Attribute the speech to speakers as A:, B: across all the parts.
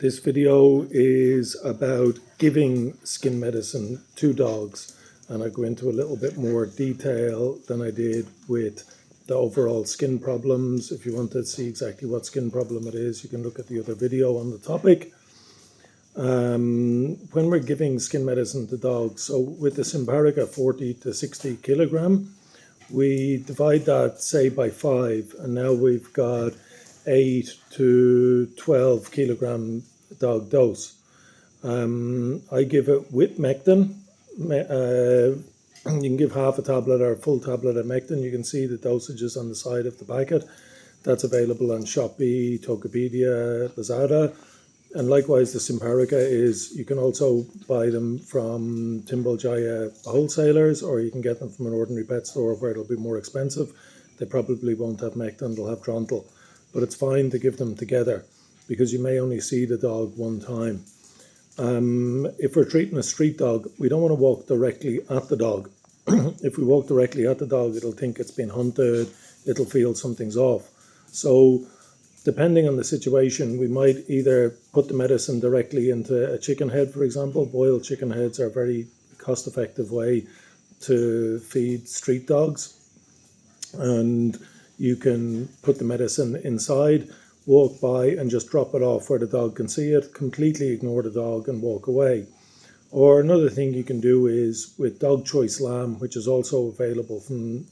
A: This video is about giving skin medicine to dogs, and I go into a little bit more detail than I did with the overall skin problems. If you want to see exactly what skin problem it is, you can look at the other video on the topic. When we're giving skin medicine to dogs, so with the Simparica 40 to 60 kilogram, we divide that, say, by 5, and now we've got 8 to 12 kilogram dog dose. I give it with Mectin. You can give half a tablet or a full tablet of Mectin. You can see the dosages on the side of the packet. That's available on Shopee, Tokopedia, Lazada. And likewise, the Simparica is, you can also buy them from Jaya wholesalers, or you can get them from an ordinary pet store where it'll be more expensive. They probably won't have Mectin, they'll have Drontal. But it's fine to give them together because you may only see the dog one time. If we're treating a street dog, we don't want to walk directly at the dog. If we walk directly at the dog, it'll think it's been hunted, it'll feel something's off. So depending on the situation, we might either put the medicine directly into a chicken head, for example. Boiled chicken heads are a very cost-effective way to feed street dogs. And you can put the medicine inside, walk by and just drop it off where the dog can see it, completely ignore the dog and walk away. Or another thing you can do is with Dog Choice Lamb, which is also available from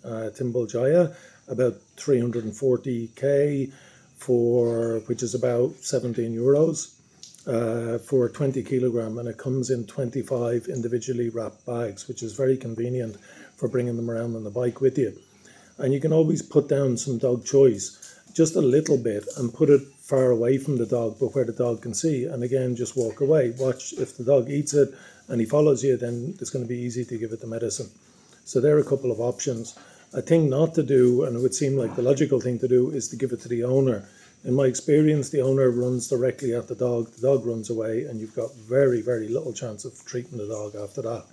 A: Jaya, about 340k, which is about 17 euros for 20 kilogram, and it comes in 25 individually wrapped bags, which is very convenient for bringing them around on the bike with you. And you can always put down some Dog Choice, just a little bit, and put it far away from the dog, but where the dog can see, and again, just walk away. Watch, if the dog eats it and he follows you, then it's going to be easy to give it the medicine. So there are a couple of options. A thing not to do, and it would seem like the logical thing to do, is to give it to the owner. In my experience, the owner runs directly at the dog runs away, and you've got very, very little chance of treating the dog after that.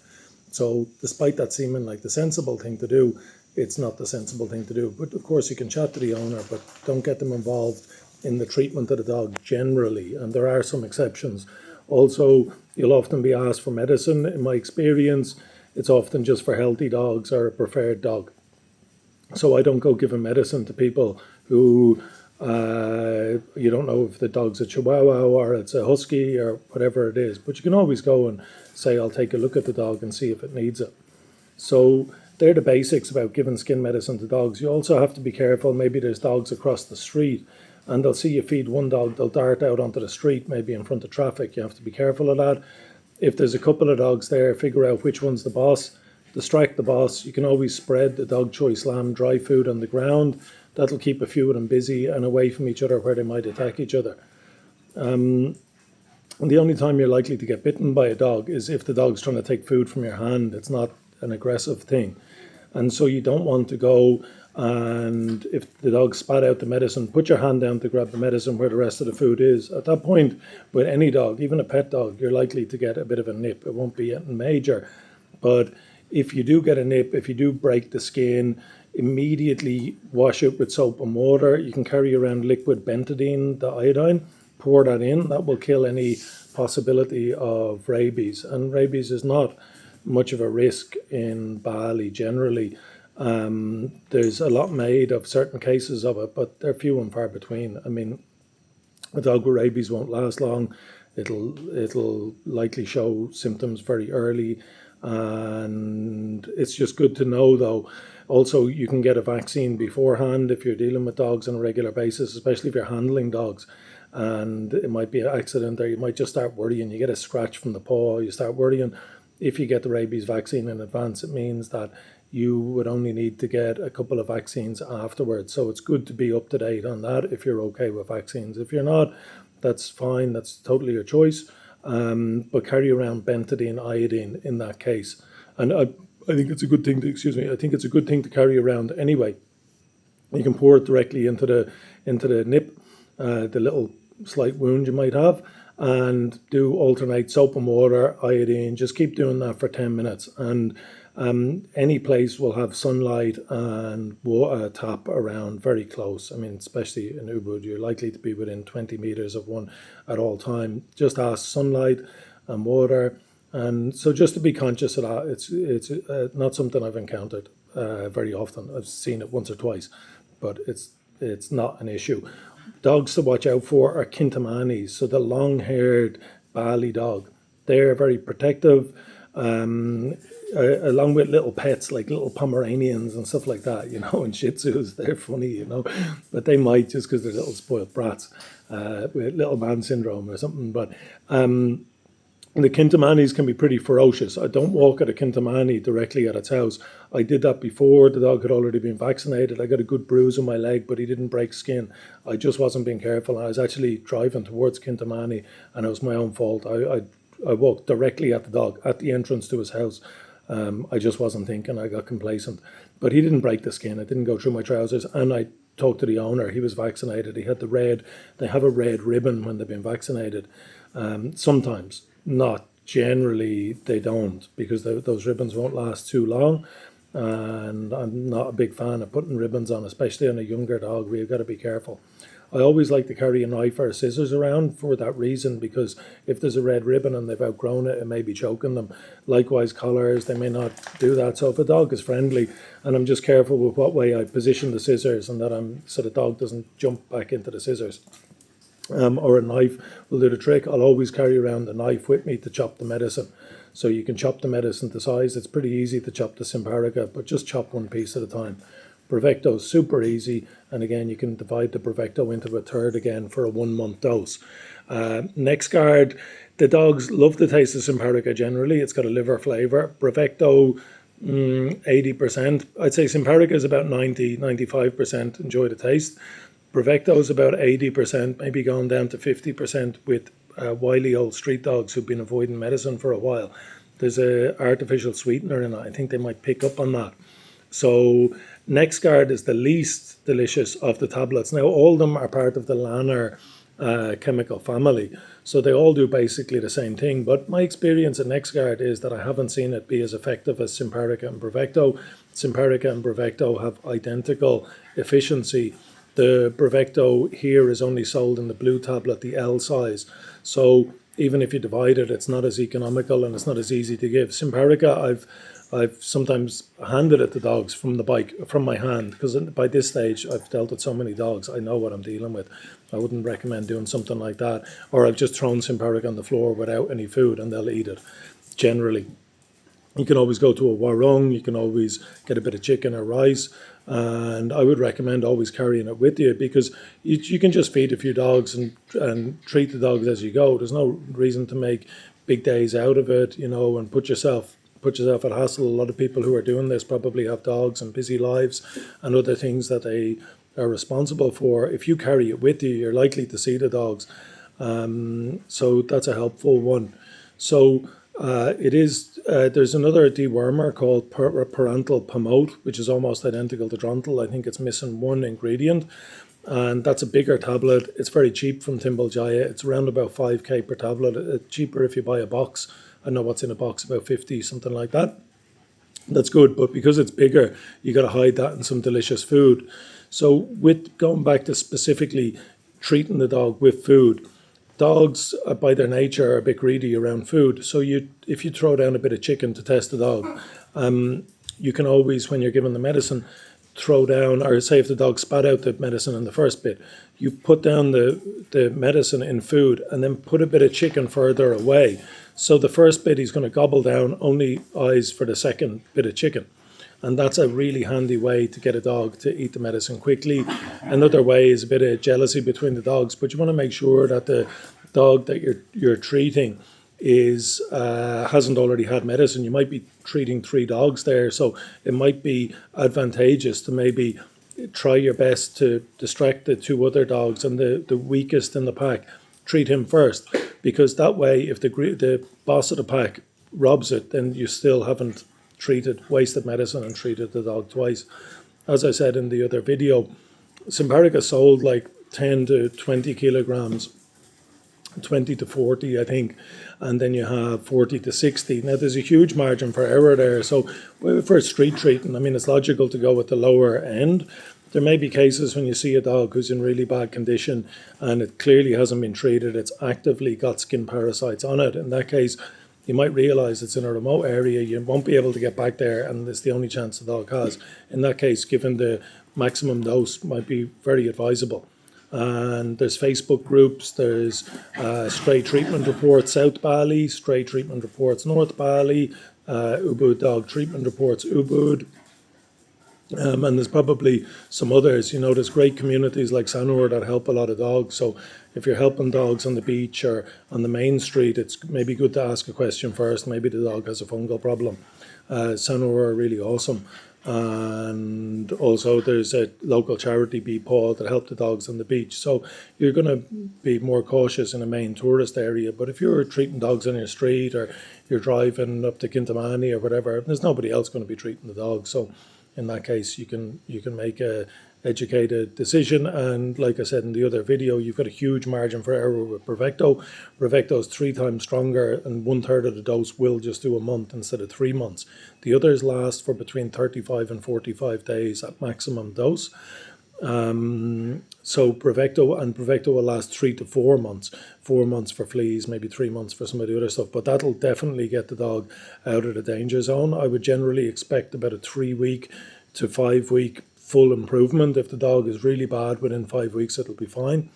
A: So despite that seeming like the sensible thing to do, it's not the sensible thing to do. But of course you can chat to the owner, but don't get them involved in the treatment of the dog generally, and there are some exceptions. Also, you'll often be asked for medicine. In my experience, it's often just for healthy dogs or a preferred dog. So I don't go giving medicine to people who you don't know if the dog's a Chihuahua or it's a Husky or whatever it is. But you can always go and say, I'll take a look at the dog and see if it needs it. So they're the basics about giving skin medicine to dogs. You also have to be careful. Maybe there's dogs across the street and they'll see you feed one dog, they'll dart out onto the street, maybe in front of traffic. You have to be careful of that. If there's a couple of dogs there, figure out which one's the boss. Distract the boss. You can always spread the Dog Choice Lamb dry food on the ground. That'll keep a few of them busy and away from each other where they might attack each other. And the only time you're likely to get bitten by a dog is if the dog's trying to take food from your hand. It's not an aggressive thing. And so you don't want to go and if the dog spat out the medicine, put your hand down to grab the medicine where the rest of the food is. At that point, with any dog, even a pet dog, you're likely to get a bit of a nip. It won't be anything major. But if you do get a nip, if you do break the skin, immediately wash it with soap and water. You can carry around liquid bentadine, the iodine, pour that in. That will kill any possibility of rabies. And rabies is not much of a risk in Bali generally. There's a lot made of certain cases of it, but they're few and far between. I mean, a dog with rabies won't last long. It'll likely show symptoms very early. And it's just good to know, though. Also, you can get a vaccine beforehand if you're dealing with dogs on a regular basis, especially if you're handling dogs. And it might be an accident, or you might just start worrying. You get a scratch from the paw, you start worrying. If you get the rabies vaccine in advance, it means that you would only need to get a couple of vaccines afterwards. So it's good to be up to date on that if you're okay with vaccines. If you're not, that's fine. That's totally your choice. But carry around bentadine, iodine in that case. And I think it's a good thing to, I think it's a good thing to carry around anyway. You can pour it directly into the nip, the little slight wound you might have, and do alternate soap and water, iodine. Just keep doing that for 10 minutes. And Any place will have sunlight and water tap around very close. I mean, especially in Ubud, you're likely to be within 20 meters of one at all time. Just ask sunlight and water. And so just to be conscious of that, it's not something I've encountered very often. I've seen it once or twice, but it's not an issue. Dogs to watch out for are Kintamani's, so the long-haired Bali dog. They're very protective, along with little pets like little Pomeranians and stuff like that, and Shih Tzus. They're funny, but they might just because they're little spoiled brats with little man syndrome or something. But the Kintamani's can be pretty ferocious. I don't walk at a Kintamani directly at its house. I did that before. The dog had already been vaccinated. I got a good bruise on my leg, but he didn't break skin. I just wasn't being careful. I was actually driving towards Kintamani, and it was my own fault. I walked directly at the dog at the entrance to his house. I just wasn't thinking. I got complacent. But he didn't break the skin. It didn't go through my trousers. And I talked to the owner. He was vaccinated. He had they have a red ribbon when they've been vaccinated. Sometimes. Not generally, they don't, because those ribbons won't last too long, and I'm not a big fan of putting ribbons on, especially on a younger dog. We've got to be careful. I always like to carry a knife or scissors around for that reason, because if there's a red ribbon and they've outgrown it, it may be choking them. Likewise, collars, they may not do that. So if a dog is friendly, and I'm just careful with what way I position the scissors, and that so the dog doesn't jump back into the scissors. Or a knife will do the trick. I'll always carry around a knife with me to chop the medicine. So you can chop the medicine to size. It's pretty easy to chop the Simparica, but just chop one piece at a time. Bravecto's super easy, and again, you can divide the Bravecto into a third again for a 1 month dose. NexGard, the dogs love the taste of Simparica generally. It's got a liver flavour. Bravecto, 80%. I'd say Simparica is about 90-95% enjoy the taste. Bravecto is about 80%, maybe going down to 50% with wily old street dogs who've been avoiding medicine for a while. There's a artificial sweetener in it. I think they might pick up on that. So NexGard is the least delicious of the tablets. Now, all of them are part of the Lanner chemical family, so they all do basically the same thing. But my experience at NexGard is that I haven't seen it be as effective as Simparica and Bravecto. Simparica and Bravecto have identical efficiency. The Bravecto here is only sold in the blue tablet, the L size. So even if you divide it, it's not as economical and it's not as easy to give. Simparica, I've sometimes handed it to dogs from my hand, because by this stage I've dealt with so many dogs, I know what I'm dealing with. I wouldn't recommend doing something like that. Or I've just thrown Simparica on the floor without any food and they'll eat it, generally. You can always go to a warung, you can always get a bit of chicken or rice, and I would recommend always carrying it with you, because you can just feed a few dogs and treat the dogs as you go. There's no reason to make big days out of it, and put yourself at hassle. A lot of people who are doing this probably have dogs and busy lives and other things that they are responsible for. If you carry it with you, you're likely to see the dogs. So that's a helpful one. So there's another dewormer called parental promote, which is almost identical to Drontal. I think it's missing one ingredient, and that's a bigger tablet. It's very cheap from Timbal Jaya. It's around about 5k per tablet. It's cheaper if you buy a box. I know what's in a box, about 50, something like that. That's good, but because it's bigger, you got to hide that in some delicious food. So with going back to specifically treating the dog with food, dogs, by their nature, are a bit greedy around food. So if you throw down a bit of chicken to test the dog, you can always, when you're giving the medicine, throw down, or say if the dog spat out the medicine in the first bit, you put down the medicine in food and then put a bit of chicken further away. So the first bit he's going to gobble down, only eyes for the second bit of chicken. And that's a really handy way to get a dog to eat the medicine quickly. Another way is a bit of jealousy between the dogs, but you want to make sure that the dog that you're treating hasn't already had medicine. You might be treating 3 dogs there, so it might be advantageous to maybe try your best to distract the 2 other dogs, and the weakest in the pack, treat him first, because that way if the boss of the pack robs it, then you still haven't wasted medicine and treated the dog twice. As I said in the other video, Simparica sold like 10 to 20 kilograms 20 to 40, I think, and then you have 40 to 60. Now, there's a huge margin for error there. So, for street treating, I mean, it's logical to go with the lower end. There may be cases when you see a dog who's in really bad condition and it clearly hasn't been treated, it's actively got skin parasites on it. In that case, you might realise it's in a remote area, you won't be able to get back there, and it's the only chance the dog has. In that case, given the maximum dose, might be very advisable. And there's Facebook groups, there's stray treatment reports South Bali, stray treatment reports North Bali, Ubud dog treatment reports Ubud. And there's probably some others. There's great communities like Sanur that help a lot of dogs. So if you're helping dogs on the beach or on the main street, it's maybe good to ask a question first. Maybe the dog has a fungal problem. Sanur are really awesome. And also there's a local charity, Be Paul, that help the dogs on the beach. So you're going to be more cautious in a main tourist area. But if you're treating dogs on your street or you're driving up to Kintamani or whatever, there's nobody else going to be treating the dogs. So in that case, you can make a educated decision. And like I said in the other video, you've got a huge margin for error with Bravecto. Bravecto is 3 times stronger, and 1/3 of the dose will just do a month instead of 3 months. The others last for between 35 and 45 days at maximum dose. So Bravecto will last 3 to 4 months. 4 months for fleas, maybe 3 months for some of the other stuff. But that'll definitely get the dog out of the danger zone. I would generally expect about a 3-week to 5-week full improvement. If the dog is really bad, within 5 weeks it'll be fine.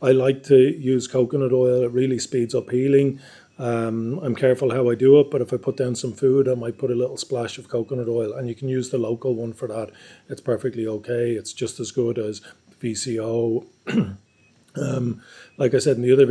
A: I like to use coconut oil. It really speeds up healing. I'm careful how I do it, but if I put down some food, I might put a little splash of coconut oil, and you can use the local one for that. It's perfectly okay. It's just as good as VCO. Like I said in the other video,